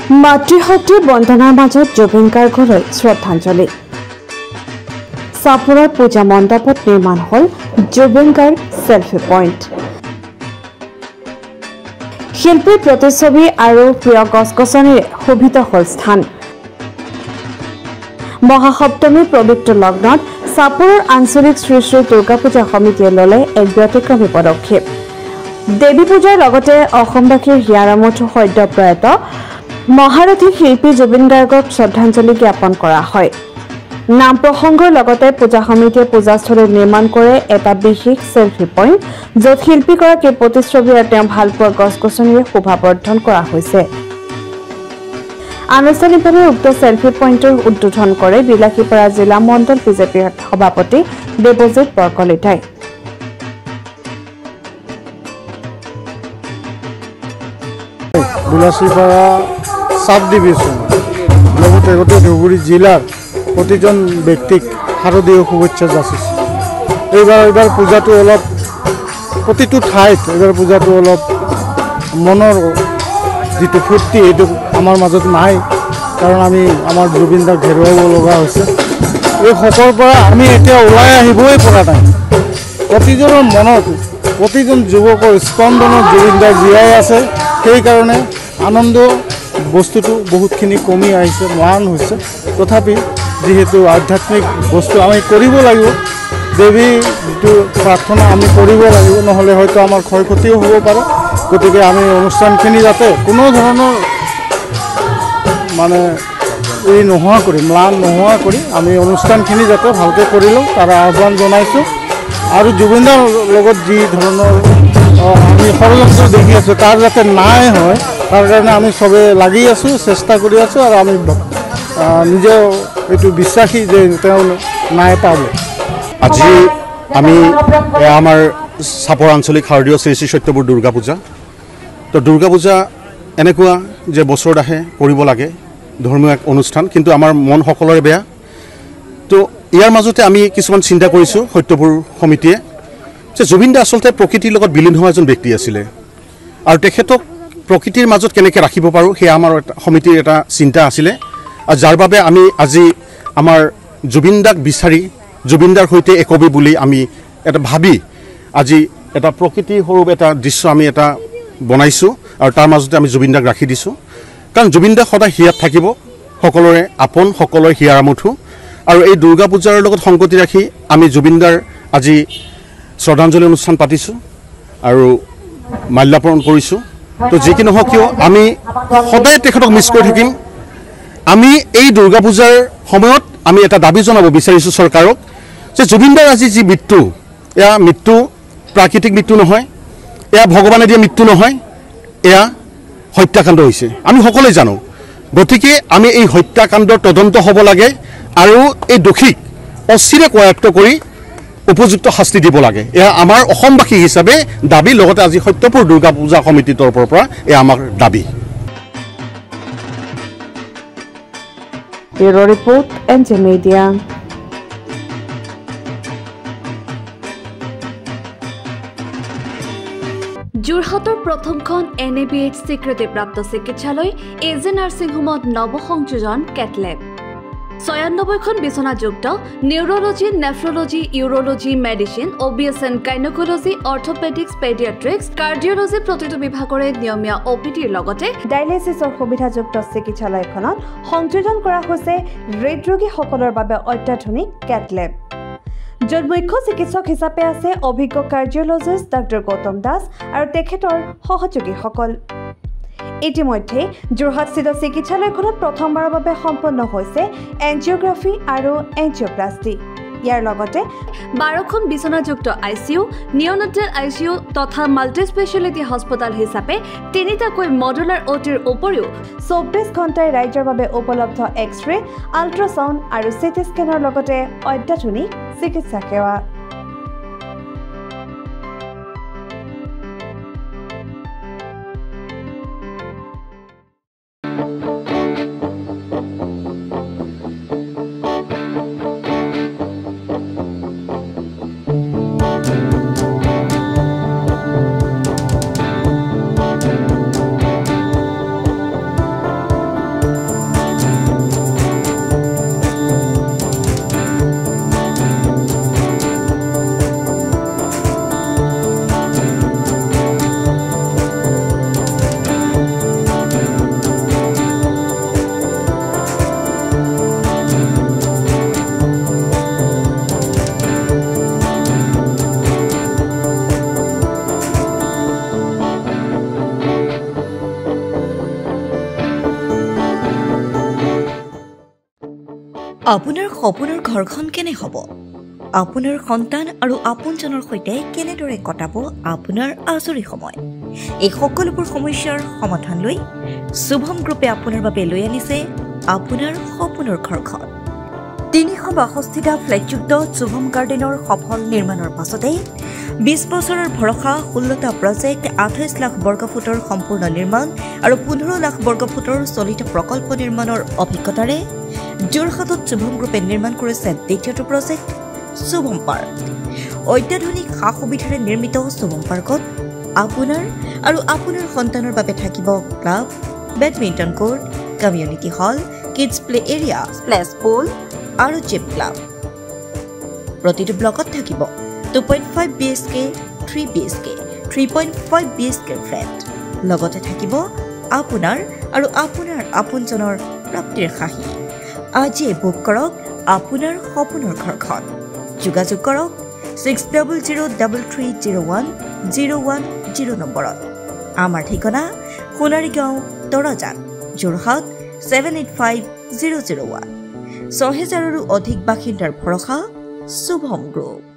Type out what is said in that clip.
মাতৃশক্তি বন্দনাৰ মাজত জুবিন গাৰ্গলৈ শ্ৰদ্ধাঞ্জলি। চাপোৰৰ পূজা মণ্ডপত নিৰ্মাণ হ'ল জুবিন গাৰ্গ সেলফি পইণ্ট। শিল্পীৰ প্ৰতিচ্ছবি আৰু প্ৰিয় গছ-গছনিৰে শোভিত হ'ল স্থান। মহাসপ্তমীৰ পবিত্ৰ লগ্নত চাপোৰৰ আঞ্চলিক শ্ৰী শ্ৰী দুৰ্গা পূজা সমিতিয়ে ল'লে এক ব্যতিক্ৰমী পদক্ষেপ। দেৱী পূজাৰ লগতে অসমবাসীৰ হিয়াৰমঠু সদ্য প্ৰয়াত মহাৰথী শিল্পী জুবিন গাৰ্গক শ্ৰদ্ধাঞ্জলি জ্ঞাপন কৰা হয়। নাম প্ৰসংগৰ লগতে পূজা সমিতিয়ে পূজাস্থলীত নিৰ্মাণ কৰে এটা বিশেষ সেলফি পইণ্ট, য'ত শিল্পীগৰাকীৰ প্ৰতিচ্ছবি আৰু তেওঁ ভালপোৱা গছ-গছনিৰে শোভাবৰ্ধন কৰা হৈছে। আনুষ্ঠানিকভাৱে উক্ত সেলফি পইণ্টৰ উদ্বোধন কৰে বিলাসীপাৰা জিলা মণ্ডল বিজেপিৰ সভাপতি দেৱজিৎ বৰকলিতাই। বিলাসীপাৰা সাব ডিভিজন লগতে গোটেই ধুবুৰী জিলাৰ প্ৰতিজন ব্যক্তিক শাৰদীয় শুভেচ্ছা যাচিছোঁ। এইবাৰ পূজাটো অলপ প্ৰতিটো ঠাইত এইবাৰ পূজাটো অলপ মনৰ যিটো ফূৰ্তি এইটো আমাৰ মাজত নাই, কাৰণ আমি আমাৰ জুবিন দাক হেৰুৱাব লগা হৈছে। এই শোকৰ পৰা আমি এতিয়া ওলাই আহিবই পৰা নাই। প্ৰতিজনৰ মনত প্ৰতিজন যুৱকৰ স্পন্দনত জুবিন দা জীয়াই আছে। সেইকাৰণে আনন্দ বস্তুটো বহুতখিনি কমি আহিছে, মহান হৈছে। তথাপি যিহেতু আধ্যাত্মিক বস্তু আমি কৰিব লাগিব, দেৱী যিটো প্ৰাৰ্থনা আমি কৰিব লাগিব, নহ'লে হয়তো আমাৰ ক্ষয় ক্ষতিও হ'ব পাৰে। গতিকে আমি অনুষ্ঠানখিনি যাতে কোনো ধৰণৰ এই নোহোৱা কৰি ম্লান নোহোৱা কৰি আমি অনুষ্ঠানখিনি যাতে ভালকৈ কৰি লওঁ তাৰ আহ্বান জনাইছোঁ। আৰু জুবিনদাৰ লগত যি ধৰণৰ আমি ষড়যন্ত্ৰ দেখি আছোঁ তাৰ যাতে নাই হয়, তাৰ কাৰণে আমি চবে লাগি আছোঁ, চেষ্টা কৰি আছোঁ। আৰু আমি নিজেও এইটো বিশ্বাসী যে তেওঁ নাই পাব। আজি আমি আমাৰ চাপৰ আঞ্চলিক শাৰদীয় শ্ৰী শ্ৰী সত্যপুৰ দুৰ্গা পূজা। তো দুৰ্গা পূজা এনেকুৱা যে বছৰত আহে কৰিব লাগে ধৰ্মীয় এক অনুষ্ঠান, কিন্তু আমাৰ মন সকলোৰে বেয়া। তো ইয়াৰ মাজতে আমি কিছুমান চিন্তা কৰিছোঁ সত্যপুৰ সমিতিয়ে যে জুবিন দা আচলতে প্ৰকৃতিৰ লগত বিলীন হোৱা এজন ব্যক্তি আছিলে, আৰু তেখেতক প্ৰকৃতিৰ মাজত কেনেকৈ ৰাখিব পাৰোঁ সেয়া আমাৰ সমিতিৰ এটা চিন্তা আছিলে। আৰু যাৰ বাবে আমি আজি আমাৰ জুবিন দাক বিচাৰি জুবিন দাৰ সৈতে একবি বুলি আমি এটা ভাবি আজি এটা প্ৰকৃতি স্বৰূপ এটা দৃশ্য আমি এটা বনাইছোঁ, আৰু তাৰ মাজতে আমি জুবিন দাক ৰাখি দিছোঁ। কাৰণ জুবিন দা সদায় হিয়াত থাকিব, সকলোৰে আপোন, সকলোৰে হিয়াৰ আমঠু। আৰু এই দুৰ্গা পূজাৰ লগত সংগতি ৰাখি আমি জুবিন দাৰ আজি শ্ৰদ্ধাঞ্জলি অনুষ্ঠান পাতিছোঁ আৰু মাল্যাৰ্পণ কৰিছোঁ। তো যি কি নহওক কিয় আমি সদায় তেখেতক মিছ কৰি থাকিম। আমি এই দুৰ্গা পূজাৰ সময়ত আমি এটা দাবী জনাব বিচাৰিছোঁ চৰকাৰক যে জুবিন দাৰ আজি যি মৃত্যু, এয়া মৃত্যু প্ৰাকৃতিক মৃত্যু নহয়, এয়া ভগৱানে দিয়া মৃত্যু নহয়, এয়া হত্যাকাণ্ড হৈছে, আমি সকলোৱে জানো। গতিকে আমি এই হত্যাকাণ্ডৰ তদন্ত হ'ব লাগে আৰু এই দোষীক অচিৰে কৰায়ত্ব কৰি উপযুক্ত শাস্তি দিব লাগে। এয়া আমাৰ অসমবাসী হিচাপে দাবী, লগতে আজি সত্যপুৰ দুৰ্গা পূজা সমিতিৰ তৰফৰ পৰা এয়া আমাৰ দাবী। Bureau report NJ Media। যোৰহাটৰ প্ৰথমখন NABH স্বীকৃতিপ্ৰাপ্ত চিকিৎসালয় AJ নাৰ্ছিং হোমত নৱসংযোজন কেটলেব। ৯৬খন বিচনাযুক্ত neurology, nephrology, urology, medicine, OBSN, gynaecology, orthopaedics, paediatrics, cardiology প্ৰতিটো বিভাগৰে নিয়মীয়া OPDৰ লগতে ডায়েলাইচিছৰ সুবিধাযুক্ত চিকিৎসালয়খনত সংযোজন কৰা হৈছে হৃদৰোগীসকলৰ বাবে অত্যাধুনিক কেটলেব, য'ত মুখ্য চিকিৎসক হিচাপে আছে অভিজ্ঞ কাৰ্ডিঅলজিষ্ট ডক্টৰ গৌতম দাস আৰু তেখেতৰ সহযোগীসকল। ইতিমধ্যে যোৰহাটস্থিত চিকিৎসালয়খনত প্ৰথমবাৰৰ বাবে সম্পন্ন হৈছে এনজিঅগ্ৰাফি আৰু এনজিঅপ্লাষ্টি। ইয়াৰ লগতে 12খন বিচনাযুক্ত ICU, নিঅ'নেটেল ICU তথা মাল্টি স্পেচিয়েলিটি হস্পিটেল হিচাপে 3টাকৈ মডুলাৰ OTৰ উপৰিও 24 ঘণ্টাই ৰাইজৰ বাবে উপলব্ধ এক্স-ৰে, আল্ট্ৰাছাউণ্ড আৰু CT স্কেনৰ লগতে অত্যাধুনিক চিকিৎসা সেৱা। আপোনাৰ সপোনৰ ঘৰখন কেনে হ'ব আপোনাৰ সন্তান আৰু আপোনজনৰ সৈতে কেনেদৰে কটাব আপোনাৰ আজৰি সময় এই সকলোবোৰ সমস্যাৰ সমাধান লৈ শুভম গ্ৰুপে আপোনাৰ বাবে লৈ আনিছে আপোনাৰ সপোনৰ ঘৰখন 362টা ফ্লেটযুক্ত শুভম গাৰ্ডেনৰ সফল নিৰ্মাণৰ পাছতে 20 বছৰৰ ভৰসা 16টা প্ৰজেক্ট 28 লাখ বৰ্গফুটৰ সম্পূৰ্ণ নিৰ্মাণ আৰু 15 লাখ বৰ্গফুটৰ চলিত প্ৰকল্প নিৰ্মাণৰ অভিজ্ঞতাৰে যোৰহাটত শুভম গ্ৰুপে নিৰ্মাণ কৰিছে দ্বিতীয়টো প্ৰজেক্ট শুভম পাৰ্ক অত্যাধুনিক সা সুবিধাৰে নিৰ্মিত শুভম পাৰ্কত আপোনাৰ আৰু আপোনাৰ সন্তানৰ বাবে থাকিব club badminton court community hall kids play area splash pool আৰু জিম ক্লাব প্ৰতিটো ব্লকত থাকিব 2.5 BHK 3 BHK 3.5 BHK ফ্লেট লগতে থাকিব আপোনাৰ আৰু আপোনাৰ আপোনজনৰ প্ৰাপ্তিৰ খাহি আজি বুক কৰক আপোনাৰ সপোনৰ ঘৰখন যোগাযোগ কৰক 6003301010 নম্বৰত আমাৰ ঠিকনা সোণাৰীগাঁও তৰাজান যোৰহাট 785001 6000ৰো অধিক বাসিন্দাৰ ভৰসা শুভম গ্ৰুপ